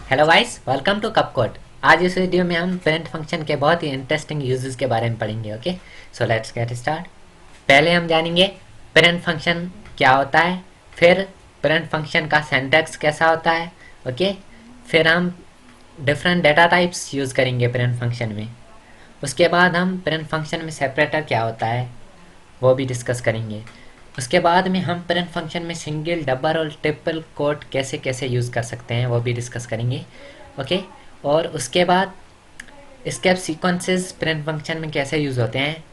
Hello guys, welcome to cup code. आज इस video में हम प्रिंट फंक्शन के बहुत ही इंटरेस्टिंग यूजेस के बारे में पढ़ेंगे। Okay, so let's get start. पहले हम जानेंगे प्रिंट फंक्शन क्या होता है, फिर प्रिंट फंक्शन का सिंटैक्स कैसा होता है। ओके, फिर हम डिफरेंट डेटा टाइप्स यूज़ करेंगे प्रिंट फंक्शन में। उसके बाद हम प्रिंट फंक्शन में सेपरेटर क्या होता है वो भी डिस्कस करेंगे। उसके बाद में हम प्रिंट फंक्शन में सिंगल, डबल और ट्रिपल कोट कैसे कैसे यूज़ कर सकते हैं वो भी डिस्कस करेंगे। ओके, और उसके बाद स्टेप सीक्वेंसेस प्रिंट फंक्शन में कैसे यूज़ होते हैं,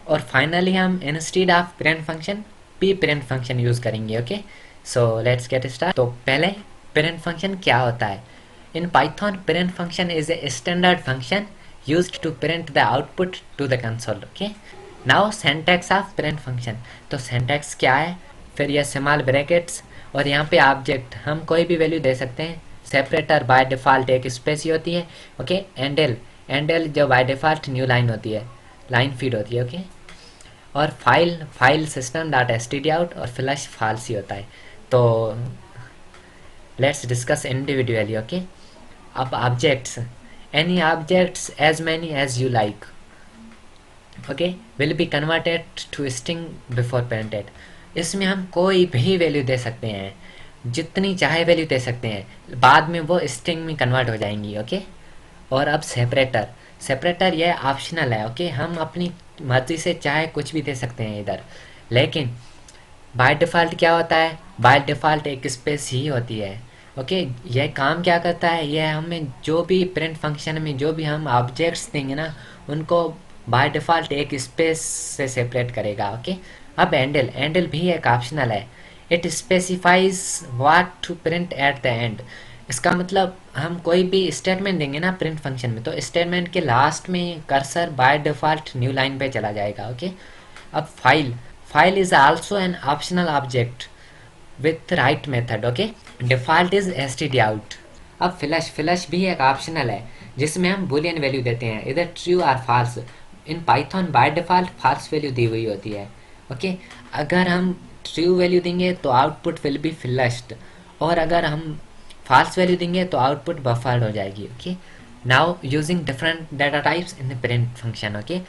और फाइनली हम instead of print function P print function use करेंगे। Okay, so let's get start. तो पहले प्रिंट फंक्शन क्या होता है। In Python print function is a standard function used to print the output to the console. Okay, now syntax of print function। तो syntax क्या है, फिर ये स्मॉल ब्रैकेट्स और यहाँ पे ऑब्जेक्ट हम कोई भी वैल्यू दे सकते हैं। सेपरेटर बाय डिफ़ॉल्ट एक स्पेस ही होती है। ओके, एंडल जो बाय डिफ़ॉल्ट न्यू लाइन होती है, लाइन फीड होती है। ओके, और file system dot S T D out और फ्लश फॉल्स ही होता है। तो लेट्स डिस्कस इंडिविजुअली। ओके, अब objects, any objects as many as you like, okay, will be converted to string before printed। इसमें हम कोई भी वैल्यू दे सकते हैं, जितनी चाहे वैल्यू दे सकते हैं, बाद में वो स्ट्रिंग में कन्वर्ट हो जाएंगी। ओके, और अब सेपरेटर ये ऑप्शनल है। ओके, हम अपनी मर्जी से चाहे कुछ भी दे सकते हैं इधर, लेकिन बाय डिफ़ॉल्ट क्या होता है, बाय डिफ़ॉल्ट एक स्पेस ही होती है। ओके, यह काम क्या करता है, यह हमें जो भी प्रिंट फंक्शन में जो भी हम ऑब्जेक्ट्स देंगे ना, उनको बाय डिफ़ॉल्ट एक स्पेस से सेपरेट करेगा। ओके, अब एंडल भी एक ऑप्शनल है। It specifies what to print at the end. इसका मतलब हम कोई भी स्टेटमेंट देंगे ना प्रिंट फंक्शन में, तो स्टेटमेंट के लास्ट में cursor by default new line पे चला जाएगा। ओके, अब file is also an optional object with right method. Okay, default is std out। अब फ्लश भी एक ऑप्शनल है, जिसमें हम बुलियन वैल्यू देते हैं, इधर ट्रू और false. In Python by default false value दी हुई होती है। ओके, अगर हम ट्रू वैल्यू देंगे तो आउटपुट विल बी फ्लश्ड, और अगर हम फॉल्स वैल्यू देंगे तो आउटपुट बफर्ड हो जाएगी। Okay, now using different data types in the print function. Okay,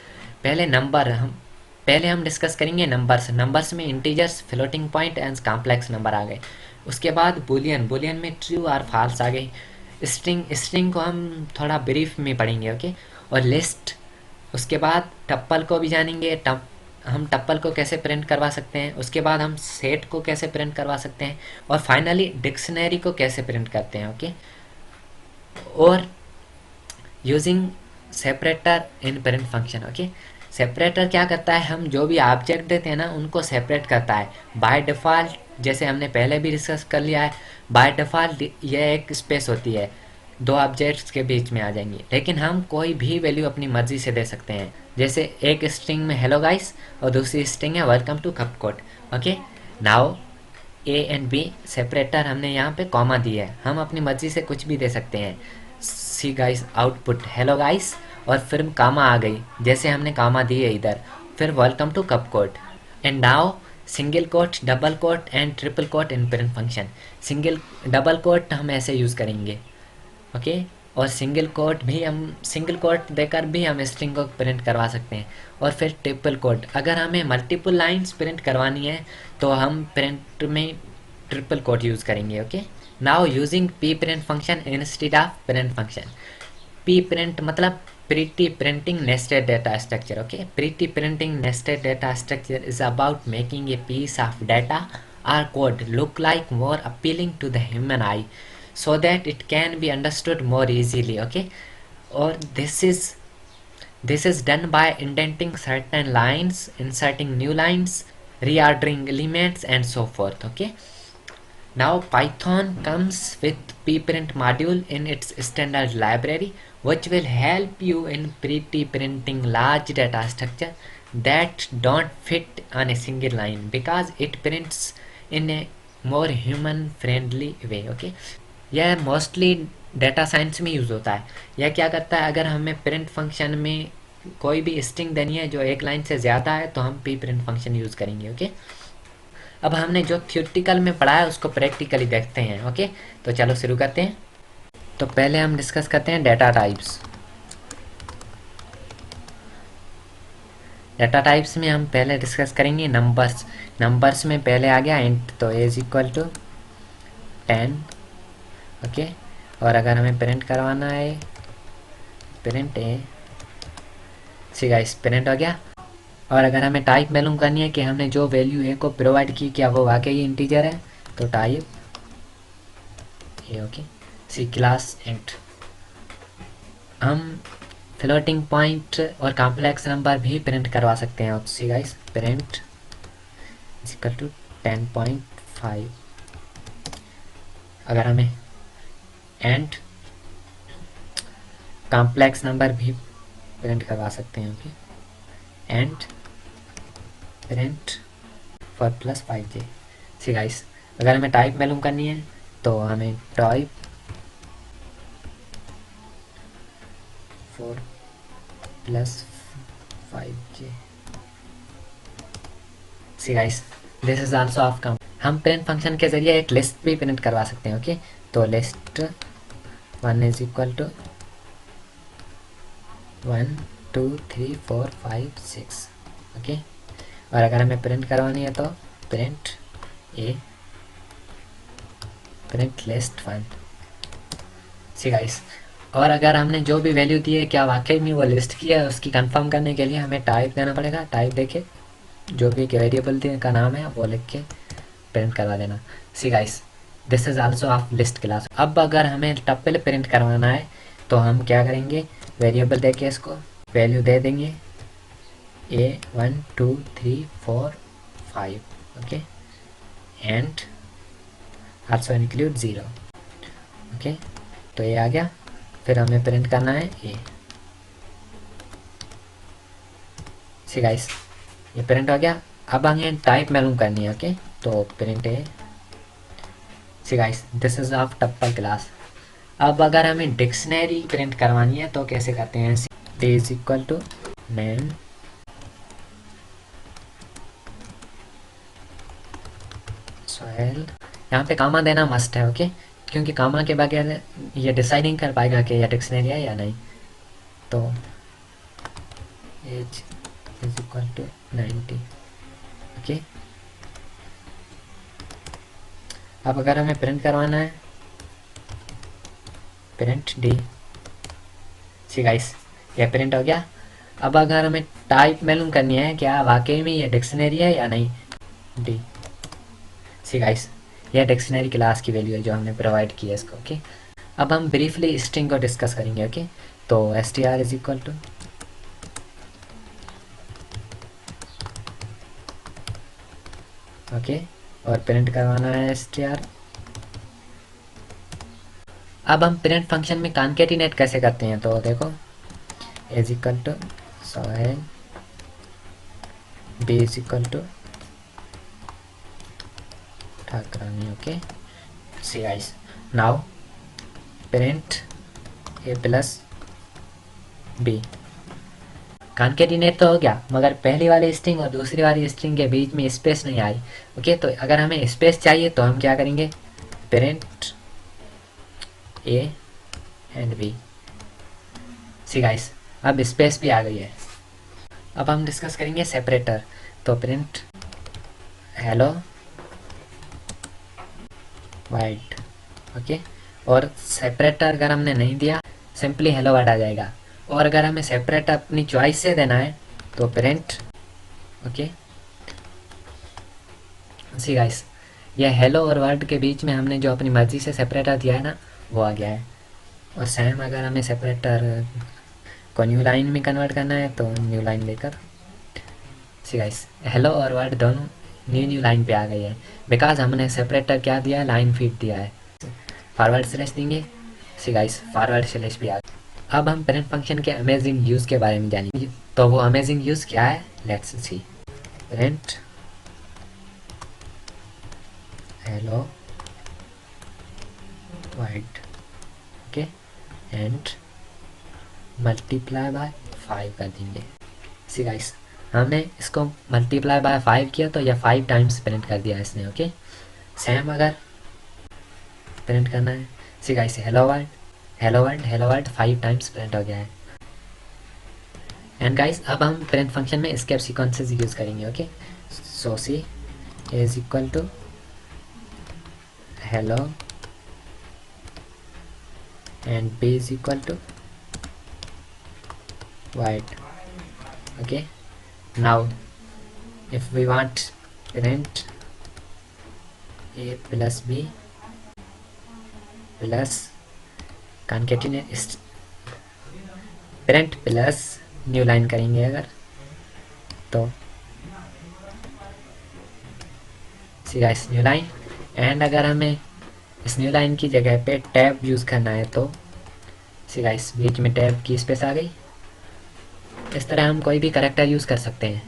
पहले हम डिस्कस करेंगे नंबर्स में integers, floating point and complex number आ गए। उसके बाद बुलियन में ट्रू और फॉल्स आ गई। स्ट्रिंग को हम थोड़ा ब्रीफ में पढ़ेंगे। ओके, और लिस्ट। उसके बाद टप्पल को भी जानेंगे, हम टप्पल को कैसे प्रिंट करवा सकते हैं। उसके बाद हम सेट को कैसे प्रिंट करवा सकते हैं, और फाइनली डिक्शनरी को कैसे प्रिंट करते हैं। ओके, और यूजिंग सेपरेटर इन प्रिंट फंक्शन। ओके, सेपरेटर क्या करता है, हम जो भी ऑब्जेक्ट देते हैं ना उनको सेपरेट करता है बाय डिफ़ॉल्ट। जैसे हमने पहले भी डिस्कस कर लिया है, बाय डिफ़ॉल्ट यह एक स्पेस होती है, दो ऑब्जेक्ट्स के बीच में आ जाएंगी, लेकिन हम कोई भी वैल्यू अपनी मर्जी से दे सकते हैं। जैसे एक स्ट्रिंग में हेलो गाइस और दूसरी स्ट्रिंग है welcome to cup code. Okay, now A and B separator हमने यहाँ पे कॉमा दी है, हम अपनी मर्जी से कुछ भी दे सकते हैं। See guys output hello guys, और फिर कामा आ गई, जैसे हमने कामा दी है इधर, फिर welcome to cup code. And now single quote, double quote and triple quote in print function. Double quote हम ऐसे यूज़ करेंगे। ओके, और सिंगल कोट देकर भी हम स्ट्रिंग को प्रिंट करवा सकते हैं। और फिर ट्रिपल कोट, अगर हमें मल्टीपल लाइंस प्रिंट करवानी है तो हम प्रिंट में ट्रिपल कोट यूज़ करेंगे। Okay, now using P print function instead of print function. P print मतलब pretty printing nested data structure. Okay, pretty printing nested data structure is about making a piece of data or code look like more appealing to the human eye so that it can be understood more easily। Okay, or this is done by indenting certain lines, inserting new lines, reordering elements and so forth। Okay, now Python comes with pprint module in its standard library, which will help you in pre-printing large data structure that don't fit on a single line, because it prints in a more human friendly way। Okay, यह mostly data science में use होता है। यह क्या करता है, अगर हमें प्रिंट फंक्शन में कोई भी स्ट्रिंग देनी है जो एक लाइन से ज़्यादा है तो हम पी प्रिंट फंक्शन यूज़ करेंगे। ओके, अब हमने जो थ्योरेटिकल में पढ़ा है उसको प्रैक्टिकली देखते हैं। ओके, तो चलो शुरू करते हैं। तो पहले हम डिस्कस करते हैं डेटा टाइप्स। डेटा टाइप्स में हम पहले डिस्कस करेंगे नंबर्स। नंबर्स में पहले आ गया इंट, तो एज इक्वल टू 10। ओके, और अगर हमें प्रिंट करवाना है print A, see guys print हो गया। और अगर हमें टाइप मालूम करनी है कि हमने जो वैल्यू ए को प्रोवाइड की क्या वो वाकई इंटीजर है, तो type a. Okay, see class int. हम फ्लोटिंग पॉइंट और कॉम्प्लेक्स नंबर भी प्रिंट करवा सकते हैं। See guys print equal to 10.5। अगर हमें एंड कॉम्प्लेक्स नंबर भी प्रिंट करवा सकते हैं। Okay, and print 4+5j। See guys अगर हमें टाइप मालूम करनी है तो हमें type 4+5j। See guys this is also of come. हम प्रिंट फंक्शन के जरिए एक लिस्ट भी प्रिंट करवा सकते हैं। ओके, तो list 1 is equal to 1 2 3 4 5 6। Okay, और अगर हमें प्रिंट करवानी है तो print A print list 1। See guys, और अगर हमने जो भी वैल्यू दी है क्या वाकई में वो लिस्ट की है, उसकी कंफर्म करने के लिए हमें टाइप देना पड़ेगा। टाइप देके जो भी वेरिएबल का नाम है वो लिख के प्रिंट करवा देना। सी guys this is also of list class. अब अगर हमें टप्पल प्रिंट करवाना है तो हम क्या करेंगे, वेरिएबल देके इसको वैल्यू दे देंगे ए 1 2 3 4 5। Okay, and also include 0। Okay, तो ये आ गया। फिर हमें प्रिंट करना है ए। सी गाइस ये प्रिंट हो गया। अब हमें टाइप मालूम करनी है। ओके, तो print A. See guys this is of tuple class. अब अगर हमें डिक्शनरी प्रिंट करवानी है तो कैसे करते हैं, a is equal to name Sohail. यहाँ पे कामा देना मस्ट है। ओके, क्योंकि कामा के बगैर ये डिसाइड नहीं कर पाएगा कि यह डिक्शनरी है या नहीं। तो age is equal to 90। Okay, अब अगर हमें प्रिंट करवाना है प्रिंट डी। सी गाइस ये प्रिंट हो गया। अब अगर हमें टाइप मालूम करनी है क्या वाकई में ये डिक्शनरी है या नहीं, डी। सी गाइस यह डिक्शनरी क्लास की वैल्यू है जो हमने प्रोवाइड की है इसको। ओके, अब हम ब्रीफली स्ट्रिंग को डिस्कस करेंगे। ओके, तो S T R is equal to okay, और प्रिंट करवाना है एस टी आर। अब हम प्रिंट फंक्शन में कॉन्केटिनेट कैसे करते हैं, तो देखो is equal to Sohail B is equal to Thakrani. Okay, see guys now print A plus B. Concatenate तो हो गया, मगर पहली वाली स्ट्रिंग और दूसरी वाली स्ट्रिंग के बीच में स्पेस नहीं आई। ओके, तो अगर हमें स्पेस चाहिए तो हम क्या करेंगे, print A and B. See guys अब स्पेस भी आ गई है। अब हम डिस्कस करेंगे सेपरेटर। तो प्रिंट हेलो वाइट। ओके, और सेपरेटर अगर हमने नहीं दिया सिंपली हेलो वर्ड आ जाएगा। और अगर हमें सेपरेटर अपनी चॉइस से देना है तो प्रिंट ओके। सी गाइस ये हेलो और वर्ड के बीच में हमने जो अपनी मर्जी से सेपरेटर दिया है ना वो आ गया है। और सेम अगर हमें सेपरेटर को न्यू लाइन में कन्वर्ट करना है तो न्यू लाइन लेकर, सी गाइस हेलो और वर्ड दोनों न्यू लाइन पे आ गई है बिकॉज हमने सेपरेटर क्या दिया है, लाइन फीड दिया है। फॉरवर्ड स्लैश देंगे, सी गाइस फॉरवर्ड स्लैश भी आ गया। अब हम प्रिंट फंक्शन के अमेजिंग यूज़ के बारे में जानेंगे। तो वो अमेजिंग यूज़ क्या है, let's see. Print hello white. Okay, and multiply by 5 कर देंगे। सी गाइस हमने इसको मल्टीप्लाई बाय 5 किया तो यह 5 टाइम्स प्रिंट कर दिया इसने। ओके, सेम अगर प्रिंट करना है, see guys, hello world hello world hello world 5 times print हो गया है। एंड गाइस अब हम प्रिंट फंक्शन में एस्केप सीक्वेंसेस यूज़ करेंगे। Okay, so C is equal to hello and b is equal to white. Okay, now if we want print a plus b plus concatenate print plus new line करेंगे अगर तो see guys new line. And अगर हमें इस new line की जगह पे tab use करना है तो सी गाइस बीच में टैब की स्पेस आ गई। इस तरह हम कोई भी करेक्टर यूज़ कर सकते हैं।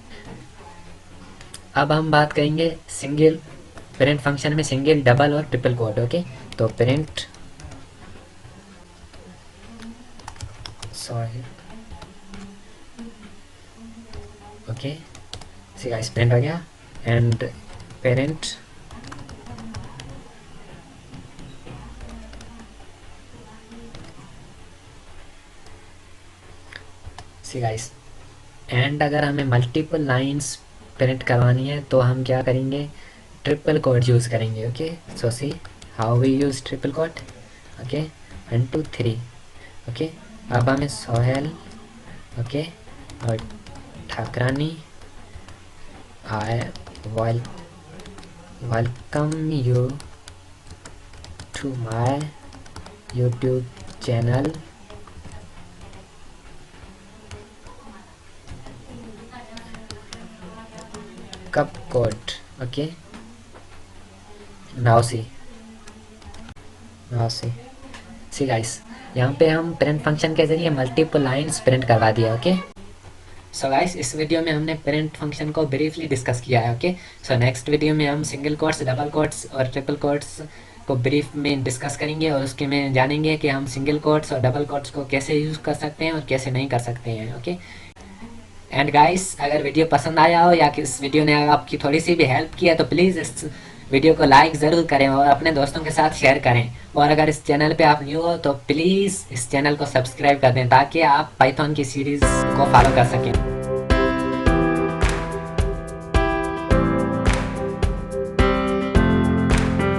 अब हम बात करेंगे सिंगल प्रिंट फंक्शन में सिंगल, डबल और ट्रिपल कोट। ओके, तो print sorry okay, see guys print हो गया। And parent see guys, and अगर हमें मल्टीपल लाइंस प्रिंट करवानी है तो हम क्या करेंगे, ट्रिपल कोट यूज़ करेंगे। Okay, so see how we use triple quote. Okay, 1 2 3। Okay, अब हमें सोहेल ओके और Thakrani I welcome you to my YouTube channel cup code. Okay, now see see guys, यहाँ पे हम प्रिंट फंक्शन के जरिए मल्टीपल लाइंस प्रिंट करवा दिया। ओके, सो गाइस इस वीडियो में हमने प्रिंट फंक्शन को ब्रीफली डिस्कस किया है। ओके, सो नेक्स्ट वीडियो में हम सिंगल कोट्स, डबल कोट्स और ट्रिपल कोट्स को ब्रीफ में डिस्कस करेंगे और उसके में जानेंगे कि हम सिंगल कोट्स और डबल कोट्स को कैसे यूज़ कर सकते हैं और कैसे नहीं कर सकते हैं। ओके, एंड गाइस अगर वीडियो पसंद आया हो या कि इस वीडियो ने आपकी थोड़ी सी भी हेल्प किया तो प्लीज़ इस वीडियो को लाइक ज़रूर करें और अपने दोस्तों के साथ शेयर करें। और अगर इस चैनल पे आप न्यू हो तो प्लीज़ इस चैनल को सब्सक्राइब कर दें ताकि आप पाइथन की सीरीज़ को फॉलो कर सकें।